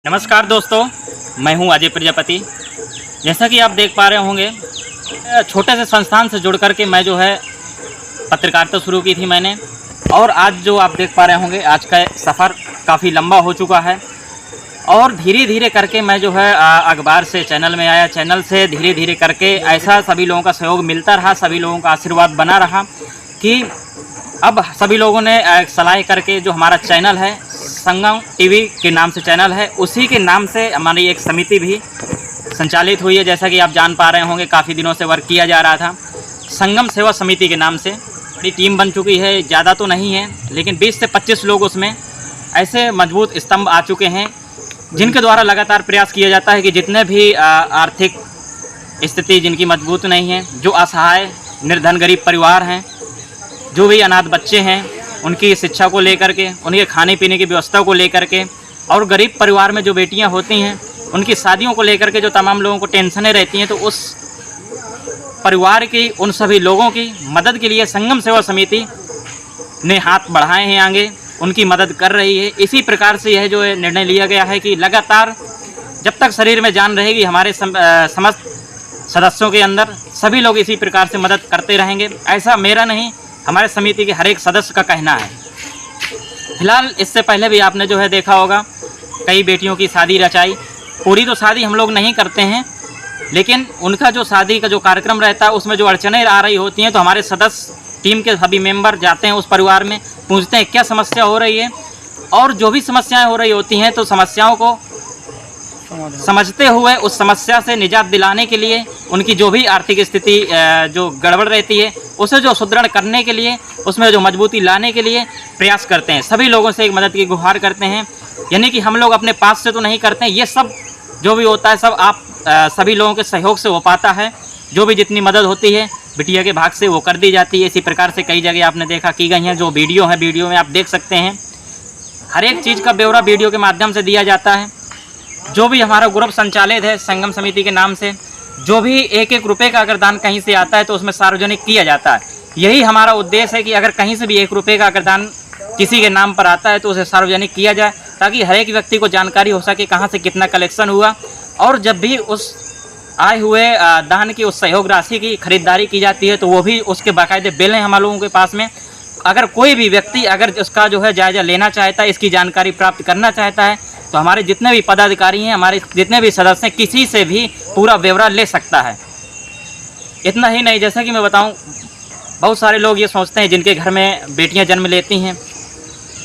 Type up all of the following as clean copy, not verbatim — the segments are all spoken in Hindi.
नमस्कार दोस्तों, मैं हूं अजय प्रजापति। जैसा कि आप देख पा रहे होंगे, छोटे से संस्थान से जुड़ करके मैं जो है पत्रकारिता शुरू की थी मैंने। और आज जो आप देख पा रहे होंगे, आज का सफ़र काफ़ी लंबा हो चुका है। और धीरे धीरे करके मैं जो है अखबार से चैनल में आया, चैनल से धीरे धीरे करके ऐसा सभी लोगों का सहयोग मिलता रहा, सभी लोगों का आशीर्वाद बना रहा कि अब सभी लोगों ने सलाह करके जो हमारा चैनल है, संगम टीवी के नाम से चैनल है, उसी के नाम से हमारी एक समिति भी संचालित हुई है। जैसा कि आप जान पा रहे होंगे, काफ़ी दिनों से वर्क किया जा रहा था संगम सेवा समिति के नाम से। बड़ी टीम बन चुकी है, ज़्यादा तो नहीं है, लेकिन 20 से 25 लोग उसमें ऐसे मजबूत स्तंभ आ चुके हैं जिनके द्वारा लगातार प्रयास किया जाता है कि जितने भी आर्थिक स्थिति जिनकी मजबूत नहीं है, जो असहाय निर्धन गरीब परिवार हैं, जो भी अनाथ बच्चे हैं, उनकी शिक्षा को लेकर के, उनके खाने पीने की व्यवस्था को लेकर के, और गरीब परिवार में जो बेटियां होती हैं उनकी शादियों को लेकर के जो तमाम लोगों को टेंशनें रहती हैं, तो उस परिवार की, उन सभी लोगों की मदद के लिए संगम सेवा समिति ने हाथ बढ़ाए हैं आगे, उनकी मदद कर रही है। इसी प्रकार से यह जो निर्णय लिया गया है कि लगातार जब तक शरीर में जान रहेगी हमारे समस्त सदस्यों के अंदर, सभी लोग इसी प्रकार से मदद करते रहेंगे। ऐसा मेरा नहीं, हमारे समिति के हर एक सदस्य का कहना है। फिलहाल इससे पहले भी आपने जो है देखा होगा, कई बेटियों की शादी रचाई। पूरी तो शादी हम लोग नहीं करते हैं, लेकिन उनका जो शादी का जो कार्यक्रम रहता है उसमें जो अड़चनें आ रही होती हैं, तो हमारे सदस्य टीम के सभी मेंबर जाते हैं उस परिवार में, पूछते हैं क्या समस्या हो रही है, और जो भी समस्याएं हो रही होती हैं तो समस्याओं को समझते हुए उस समस्या से निजात दिलाने के लिए, उनकी जो भी आर्थिक स्थिति जो गड़बड़ रहती है उसे जो सुदृढ़ करने के लिए, उसमें जो मजबूती लाने के लिए प्रयास करते हैं। सभी लोगों से एक मदद की गुहार करते हैं, यानी कि हम लोग अपने पास से तो नहीं करते हैं, ये सब जो भी होता है सब आप सभी लोगों के सहयोग से हो पाता है। जो भी जितनी मदद होती है बिटिया के भाग से वो कर दी जाती है। इसी प्रकार से कई जगह आपने देखा की गई हैं, जो वीडियो है, वीडियो में आप देख सकते हैं, हर एक चीज़ का ब्यौरा वीडियो के माध्यम से दिया जाता है। जो भी हमारा ग्रुप संचालित है संगम समिति के नाम से, जो भी एक एक रुपये का अगर दान कहीं से आता है तो उसमें सार्वजनिक किया जाता है। यही हमारा उद्देश्य है कि अगर कहीं से भी 1 रुपये का अगर दान किसी के नाम पर आता है तो उसे सार्वजनिक किया जाए, ताकि हर एक व्यक्ति को जानकारी हो सके कहाँ से कितना कलेक्शन हुआ। और जब भी उस आए हुए दान की, उस सहयोग राशि की खरीदारी की जाती है, तो वो भी उसके बाकायदे बिल हैं हम लोगों के पास में। अगर कोई भी व्यक्ति अगर उसका जो है जायज़ा लेना चाहता है, इसकी जानकारी प्राप्त करना चाहता है, तो हमारे जितने भी पदाधिकारी हैं, हमारे जितने भी सदस्य हैं, किसी से भी पूरा ब्यौरा ले सकता है। इतना ही नहीं, जैसा कि मैं बताऊं, बहुत सारे लोग ये सोचते हैं जिनके घर में बेटियां जन्म लेती हैं,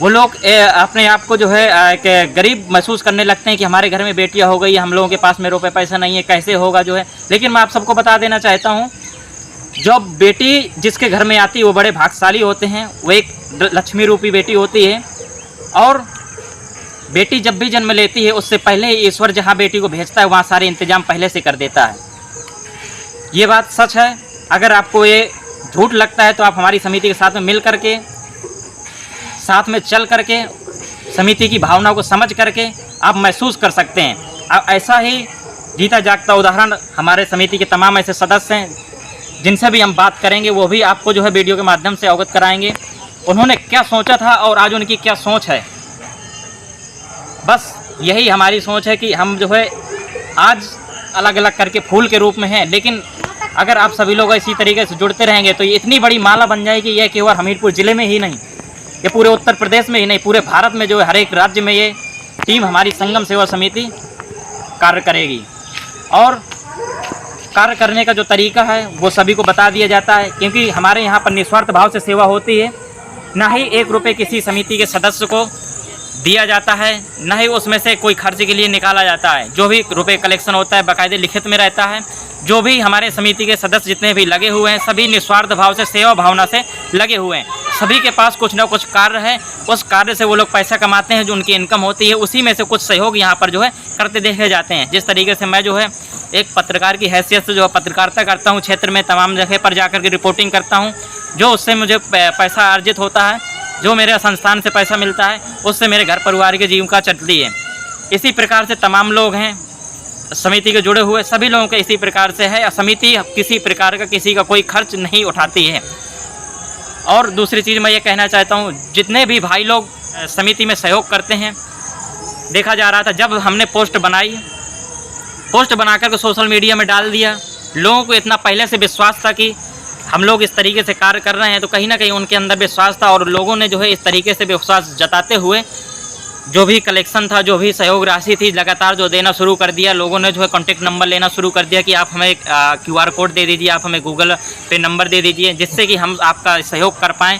वो लोग अपने आप को जो है एक गरीब महसूस करने लगते हैं कि हमारे घर में बेटियां हो गई, हम लोगों के पास में रुपये पैसा नहीं है, कैसे होगा जो है। लेकिन मैं आप सबको बता देना चाहता हूँ, जो बेटी जिसके घर में आती है वो बड़े भाग्यशाली होते हैं, वो एक लक्ष्मी रूपी बेटी होती है। और बेटी जब भी जन्म लेती है उससे पहले ईश्वर जहाँ बेटी को भेजता है वहाँ सारे इंतजाम पहले से कर देता है। ये बात सच है। अगर आपको ये झूठ लगता है तो आप हमारी समिति के साथ में मिल करके, साथ में चल करके, समिति की भावना को समझ करके आप महसूस कर सकते हैं। अब ऐसा ही जीता जागता उदाहरण हमारे समिति के तमाम ऐसे सदस्य हैं जिनसे भी हम बात करेंगे, वो भी आपको जो है वीडियो के माध्यम से अवगत कराएंगे उन्होंने क्या सोचा था और आज उनकी क्या सोच है। बस यही हमारी सोच है कि हम जो है आज अलग अलग करके फूल के रूप में हैं, लेकिन अगर आप सभी लोग इसी तरीके से जुड़ते रहेंगे तो ये इतनी बड़ी माला बन जाएगी। यह केवल हमीरपुर ज़िले में ही नहीं, ये पूरे उत्तर प्रदेश में ही नहीं, पूरे भारत में जो है हर एक राज्य में ये टीम हमारी संगम सेवा समिति कार्य करेगी। और कार्य करने का जो तरीका है वो सभी को बता दिया जाता है, क्योंकि हमारे यहाँ पर निस्वार्थ भाव से सेवा होती है। ना ही 1 रुपये किसी समिति के सदस्य को दिया जाता है, न ही उसमें से कोई खर्च के लिए निकाला जाता है। जो भी रुपए कलेक्शन होता है बाकायदे लिखित में रहता है। जो भी हमारे समिति के सदस्य जितने भी लगे हुए हैं, सभी निस्वार्थ भाव से, सेवा भावना से लगे हुए हैं। सभी के पास कुछ ना कुछ कार्य है, उस कार्य से वो लोग पैसा कमाते हैं, जो उनकी इनकम होती है उसी में से कुछ सहयोग यहाँ पर जो है करते देखे जाते हैं। जिस तरीके से मैं जो है एक पत्रकार की हैसियत से जो पत्रकारिता करता हूँ, क्षेत्र में तमाम जगह पर जाकर के रिपोर्टिंग करता हूँ, जो उससे मुझे पैसा अर्जित होता है, जो मेरे संस्थान से पैसा मिलता है, उससे मेरे घर परिवार की जीविका चलती है। इसी प्रकार से तमाम लोग हैं समिति के जुड़े हुए, सभी लोगों के इसी प्रकार से है। समिति किसी प्रकार का किसी का कोई खर्च नहीं उठाती है। और दूसरी चीज़ मैं ये कहना चाहता हूँ, जितने भी भाई लोग समिति में सहयोग करते हैं, देखा जा रहा था। जब हमने पोस्ट बना कर के सोशल मीडिया में डाल दिया, लोगों को इतना पहले से विश्वास था कि हम लोग इस तरीके से कार्य कर रहे हैं, तो कहीं ना कहीं उनके अंदर विश्वास था और लोगों ने जो है इस तरीके से विश्वास जताते हुए जो भी कलेक्शन था, जो भी सहयोग राशि थी, लगातार जो देना शुरू कर दिया। लोगों ने जो है कॉन्टैक्ट नंबर लेना शुरू कर दिया कि आप हमें QR कोड दे दीजिए, आप हमें गूगल पे नंबर दे दीजिए, जिससे कि हम आपका सहयोग कर पाएँ।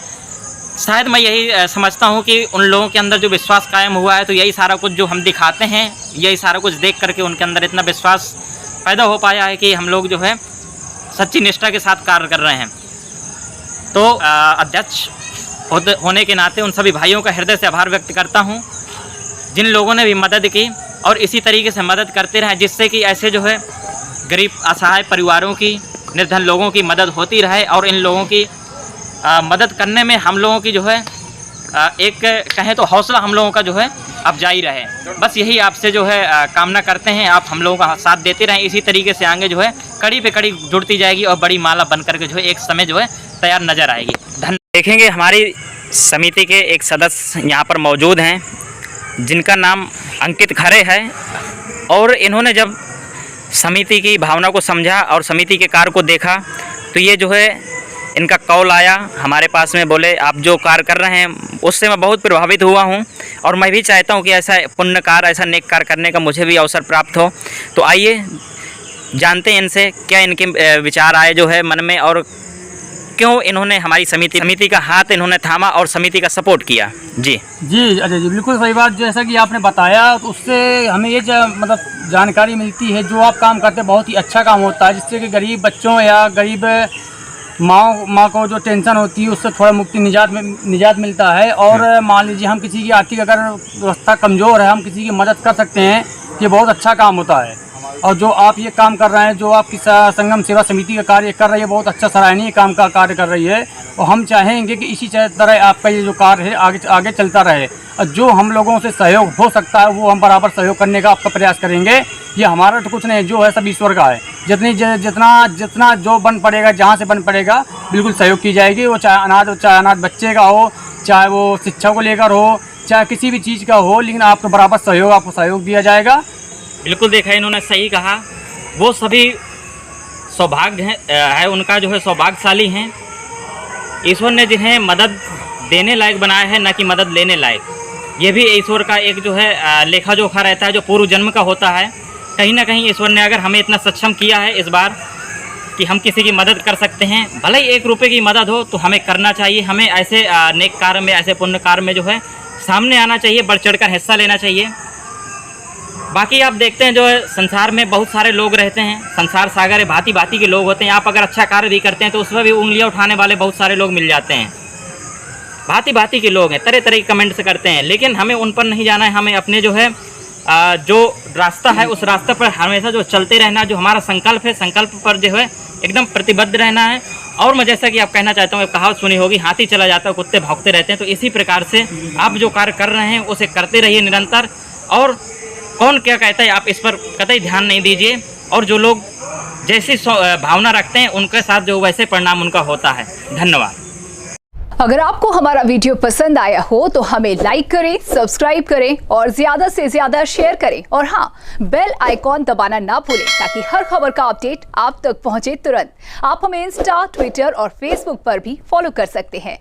शायद मैं यही समझता हूँ कि उन लोगों के अंदर जो विश्वास कायम हुआ है, तो यही सारा कुछ जो हम दिखाते हैं, यही सारा कुछ देख करके उनके अंदर इतना विश्वास पैदा हो पाया है कि हम लोग जो है सच्ची निष्ठा के साथ कार्य कर रहे हैं। तो अध्यक्ष होने के नाते उन सभी भाइयों का हृदय से आभार व्यक्त करता हूं, जिन लोगों ने भी मदद की और इसी तरीके से मदद करते रहे, जिससे कि ऐसे जो है गरीब असहाय परिवारों की, निर्धन लोगों की मदद होती रहे और इन लोगों की मदद करने में हम लोगों की जो है एक कहें तो हौसला हम लोगों का जो है अफजाई रहे। बस यही आपसे जो है कामना करते हैं, आप हम लोगों का साथ देते रहें। इसी तरीके से आगे जो है कड़ी पे कड़ी जुड़ती जाएगी और बड़ी माला बन करके जो है एक समय जो है तैयार नज़र आएगी। देखेंगे हमारी समिति के एक सदस्य यहाँ पर मौजूद हैं, जिनका नाम अंकित खरे है, और इन्होंने जब समिति की भावना को समझा और समिति के कार्य को देखा, तो ये जो है इनका कॉल आया हमारे पास में, बोले आप जो कार्य कर रहे हैं उससे मैं बहुत प्रभावित हुआ हूं और मैं भी चाहता हूं कि ऐसा पुण्य कार्य, ऐसा नेक कार्य करने का मुझे भी अवसर प्राप्त हो। तो आइए जानते हैं इनसे क्या इनके विचार आए जो है मन में, और क्यों इन्होंने हमारी समिति का हाथ इन्होंने थामा और समिति का सपोर्ट किया। जी अजय जी, बिल्कुल सही बात। जैसा कि आपने बताया, तो उससे हमें ये मतलब जानकारी मिलती है, जो आप काम करते हैं बहुत ही अच्छा काम होता है, जिससे कि गरीब बच्चों या गरीब माँ को जो टेंशन होती है उससे थोड़ा मुक्ति निजात मिलता है। और मान लीजिए हम किसी की आर्थिक अगर व्यवस्था कमज़ोर है, हम किसी की मदद कर सकते हैं, ये बहुत अच्छा काम होता है। और जो आप ये काम कर रहे हैं, जो आपकी संगम सेवा समिति का कार्य कर रही है, बहुत अच्छा सराहनीय काम का कार्य कर रही है। और हम चाहेंगे कि इसी तरह आपका ये जो कार्य है आगे चलता रहे, और जो हम लोगों से सहयोग हो सकता है वो हम बराबर सहयोग करने का आपका प्रयास करेंगे। ये हमारा तो कुछ नहीं, जो है सब ईश्वर का है। जितना जो बन पड़ेगा, जहाँ से बन पड़ेगा, बिल्कुल सहयोग की जाएगी। वो चाहे अनाथ बच्चे का हो, चाहे वो शिक्षा को लेकर हो, चाहे किसी भी चीज़ का हो, लेकिन आपको बराबर आपको सहयोग दिया जाएगा। बिल्कुल देखा, इन्होंने सही कहा। वो सभी सौभाग्य है उनका जो है सौभाग्यशाली हैं। ईश्वर ने जिन्हें मदद देने लायक बनाया है, न कि मदद लेने लायक। ये भी ईश्वर का एक जो है लेखा जोखा रहता है, जो पूर्व जन्म का होता है। कहीं ना कहीं ईश्वर ने अगर हमें इतना सक्षम किया है इस बार कि हम किसी की मदद कर सकते हैं, भले ही 1 रुपये की मदद हो, तो हमें करना चाहिए। हमें ऐसे नेक कार्य में, ऐसे पुण्य कार्य में जो है सामने आना चाहिए, बढ़ चढ़ कर हिस्सा लेना चाहिए। बाकी आप देखते हैं जो है संसार में बहुत सारे लोग रहते हैं, संसार सागर है, भांति भांति के लोग होते हैं। आप अगर अच्छा कार्य भी करते हैं तो उसमें भी उंगलियां उठाने वाले बहुत सारे लोग मिल जाते हैं। भांति भांति के लोग हैं, तरह तरह के कमेंट्स करते हैं, लेकिन हमें उन पर नहीं जाना है। हमें अपने जो है जो रास्ता है उस रास्ते पर हमेशा जो चलते रहना, जो हमारा संकल्प है, संकल्प पर जो है एकदम प्रतिबद्ध रहना है। और मैं जैसा कि आप कहना चाहता हूँ, कहावत सुनी होगी, हाथी चला जाता है कुत्ते भौंकते रहते हैं। तो इसी प्रकार से आप जो कार्य कर रहे हैं उसे करते रहिए निरंतर, और कौन क्या कहता है आप इस पर कतई ध्यान नहीं दीजिए। और जो लोग जैसी भावना रखते हैं उनके साथ जो वैसे परिणाम उनका होता है। धन्यवाद। अगर आपको हमारा वीडियो पसंद आया हो तो हमें लाइक करें, सब्सक्राइब करें और ज्यादा से ज्यादा शेयर करें। और हाँ, बेल आइकॉन दबाना ना भूलें, ताकि हर खबर का अपडेट आप तक पहुंचे तुरंत। आप हमें इंस्टा, ट्विटर और फेसबुक पर भी फॉलो कर सकते हैं।